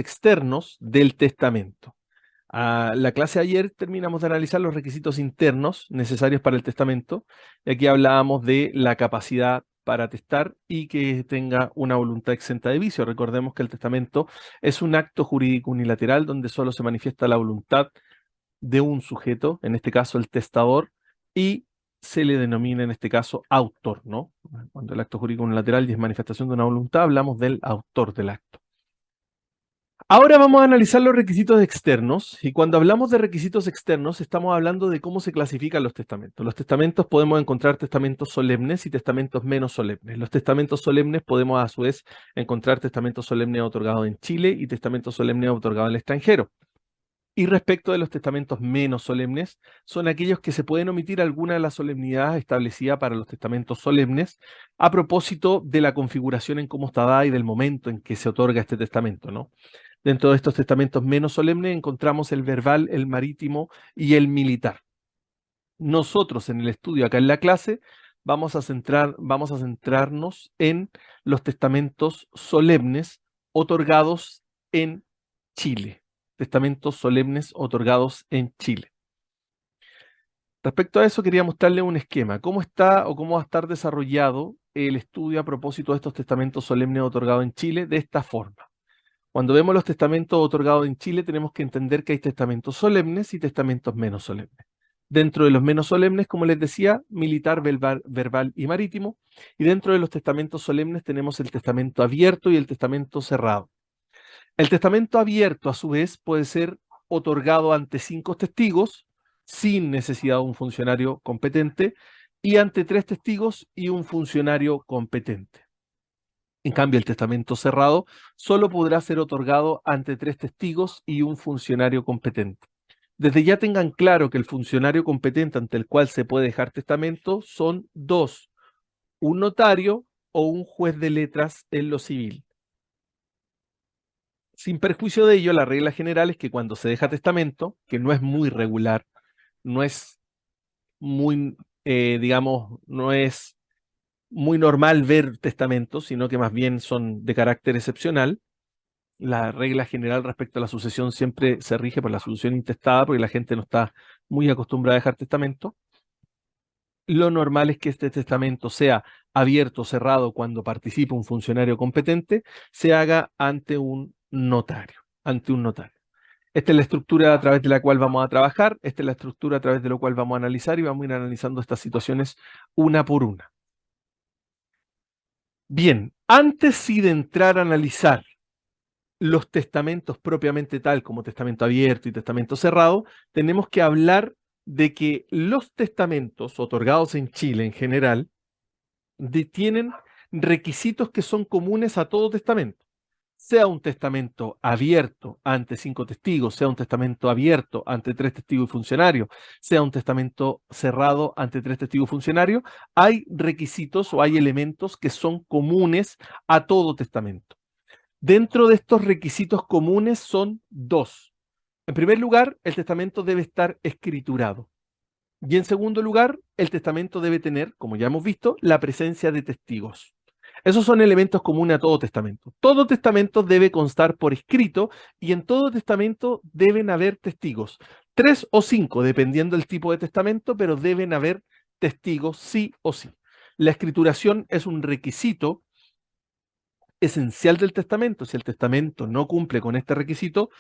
externos del testamento. La clase de ayer terminamos de analizar los requisitos internos necesarios para el testamento, y aquí hablábamos de la capacidad para testar y que tenga una voluntad exenta de vicio. Recordemos que el testamento es un acto jurídico unilateral donde solo se manifiesta la voluntad de un sujeto, en este caso el testador, y se le denomina en este caso autor, ¿no? Cuando el acto jurídico unilateral y es manifestación de una voluntad, hablamos del autor del acto. Ahora vamos a analizar los requisitos externos, y cuando hablamos de requisitos externos estamos hablando de cómo se clasifican los testamentos. Los testamentos podemos encontrar testamentos solemnes y testamentos menos solemnes. Los testamentos solemnes podemos a su vez encontrar testamentos solemnes otorgados en Chile y testamentos solemnes otorgados en el extranjero. Y respecto de los testamentos menos solemnes, son aquellos que se pueden omitir alguna de las solemnidades establecidas para los testamentos solemnes a propósito de la configuración en cómo está dada y del momento en que se otorga este testamento, ¿no? Dentro de estos testamentos menos solemnes encontramos el verbal, el marítimo y el militar. Nosotros en el estudio, acá en la clase, vamos a centrarnos en los testamentos solemnes otorgados en Chile. Testamentos solemnes otorgados en Chile. Respecto a eso, quería mostrarle un esquema. ¿Cómo está o cómo va a estar desarrollado el estudio a propósito de estos testamentos solemnes otorgados en Chile? De esta forma. Cuando vemos los testamentos otorgados en Chile, tenemos que entender que hay testamentos solemnes y testamentos menos solemnes. Dentro de los menos solemnes, como les decía, militar, verbal y marítimo. Y dentro de los testamentos solemnes tenemos el testamento abierto y el testamento cerrado. El testamento abierto, a su vez, puede ser otorgado ante 5 testigos, sin necesidad de un funcionario competente, y ante 3 testigos y un funcionario competente. En cambio, el testamento cerrado solo podrá ser otorgado ante 3 testigos y un funcionario competente. Desde ya tengan claro que el funcionario competente ante el cual se puede dejar testamento son 2, un notario o un juez de letras en lo civil. Sin perjuicio de ello, la regla general es que cuando se deja testamento, que no es muy regular, no es muy, digamos, no es muy normal ver testamentos, sino que más bien son de carácter excepcional. La regla general respecto a la sucesión siempre se rige por la sucesión intestada, porque la gente no está muy acostumbrada a dejar testamento. Lo normal es que este testamento sea abierto o cerrado cuando participe un funcionario competente, se haga ante un notario, Esta es la estructura a través de la cual vamos a trabajar, esta es la estructura a través de la cual vamos a analizar y vamos a ir analizando estas situaciones una por una. Bien, antes sí de entrar a analizar los testamentos propiamente tal como testamento abierto y testamento cerrado, tenemos que hablar de que los testamentos otorgados en Chile en general tienen requisitos que son comunes a todo testamento. Sea un testamento abierto ante 5 testigos, sea un testamento abierto ante 3 testigos y funcionarios, sea un testamento cerrado ante 3 testigos y funcionarios, hay requisitos o hay elementos que son comunes a todo testamento. Dentro de estos requisitos comunes son 2. En primer lugar, el testamento debe estar escriturado. Y en segundo lugar, el testamento debe tener, como ya hemos visto, la presencia de testigos. Esos son elementos comunes a todo testamento. Todo testamento debe constar por escrito y en todo testamento deben haber testigos. 3 o 5, dependiendo del tipo de testamento, pero deben haber testigos sí o sí. La escrituración es un requisito esencial del testamento. Si el testamento no cumple con este requisito,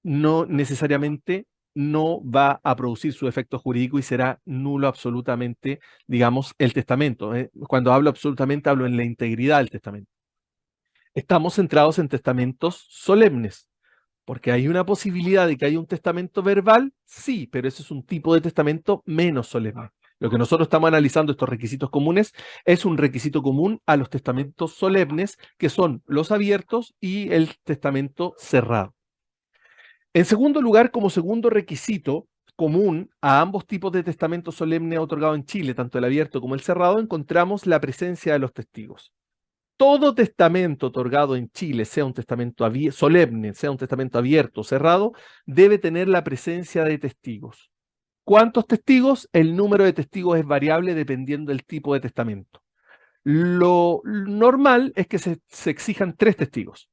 no necesariamente no va a producir su efecto jurídico y será nulo absolutamente, digamos, el testamento. Cuando hablo absolutamente, hablo en la integridad del testamento. Estamos centrados en testamentos solemnes, porque hay una posibilidad de que haya un testamento verbal, sí, pero ese es un tipo de testamento menos solemne. Lo que nosotros estamos analizando, estos requisitos comunes, es un requisito común a los testamentos solemnes, que son los abiertos y el testamento cerrado. En segundo lugar, como segundo requisito común a ambos tipos de testamento solemne otorgado en Chile, tanto el abierto como el cerrado, encontramos la presencia de los testigos. Todo testamento otorgado en Chile, sea un testamento solemne, sea un testamento abierto o cerrado, debe tener la presencia de testigos. ¿Cuántos testigos? El número de testigos es variable dependiendo del tipo de testamento. Lo normal es que se exijan 3 testigos.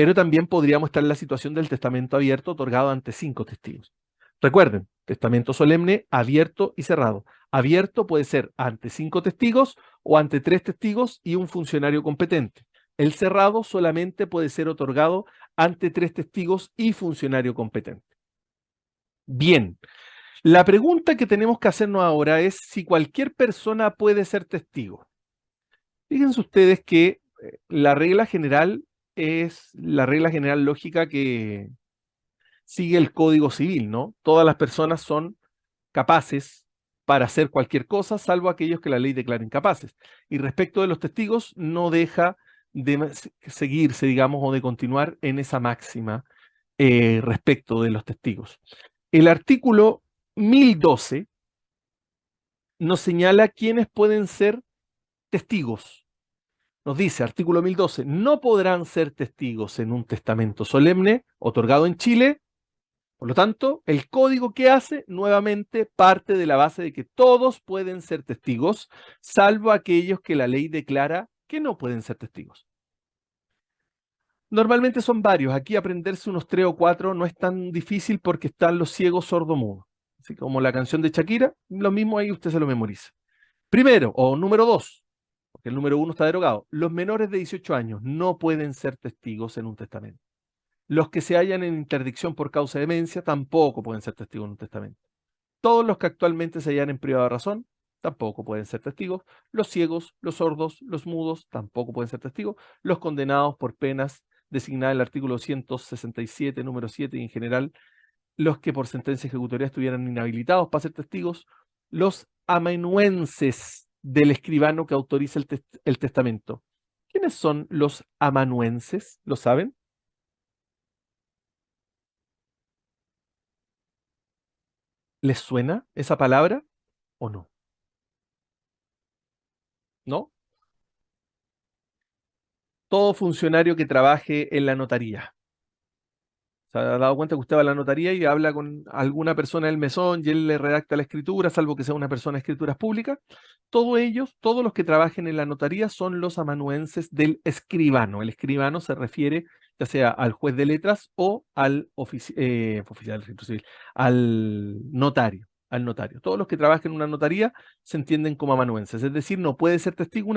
Pero también podríamos estar en la situación del testamento abierto otorgado ante 5 testigos. Recuerden, testamento solemne, abierto y cerrado. Abierto puede ser ante 5 testigos o ante 3 testigos y un funcionario competente. El cerrado solamente puede ser otorgado ante 3 testigos y funcionario competente. Bien, la pregunta que tenemos que hacernos ahora es si cualquier persona puede ser testigo. Fíjense ustedes que la regla general es la regla general lógica que sigue el Código Civil, ¿no? Todas las personas son capaces para hacer cualquier cosa, salvo aquellos que la ley declara incapaces. Y respecto de los testigos, no deja de seguirse, digamos, o de continuar en esa máxima respecto de los testigos. El artículo 1012 nos señala quiénes pueden ser testigos. Nos dice, artículo 1012, no podrán ser testigos en un testamento solemne otorgado en Chile. Por lo tanto, el código que hace nuevamente parte de la base de que todos pueden ser testigos, salvo aquellos que la ley declara que no pueden ser testigos. Normalmente son varios. Aquí aprenderse unos 3 o 4 no es tan difícil porque están los ciegos sordomudos. Así como la canción de Shakira, lo mismo ahí usted se lo memoriza. Primero, o número 2, porque el número 1 está derogado, los menores de 18 años no pueden ser testigos en un testamento. Los que se hallan en interdicción por causa de demencia tampoco pueden ser testigos en un testamento. Todos los que actualmente se hallan en privado de razón tampoco pueden ser testigos. Los ciegos, los sordos, los mudos tampoco pueden ser testigos. Los condenados por penas designadas en el artículo 167, número 7, y en general los que por sentencia ejecutoria estuvieran inhabilitados para ser testigos. Los amanuenses del escribano que autoriza el testamento. ¿Quiénes son los amanuenses? ¿Lo saben? ¿Les suena esa palabra o no? ¿No? Todo funcionario que trabaje en la notaría. ¿Se ha dado cuenta que usted va a la notaría y habla con alguna persona del mesón y él le redacta la escritura, salvo que sea una persona de escrituras públicas? Todos ellos, todos los que trabajen en la notaría son los amanuenses del escribano. El escribano se refiere ya sea al juez de letras o al oficial del registro civil, al notario. Todos los que trabajen en una notaría se entienden como amanuenses, es decir, no puede ser testigo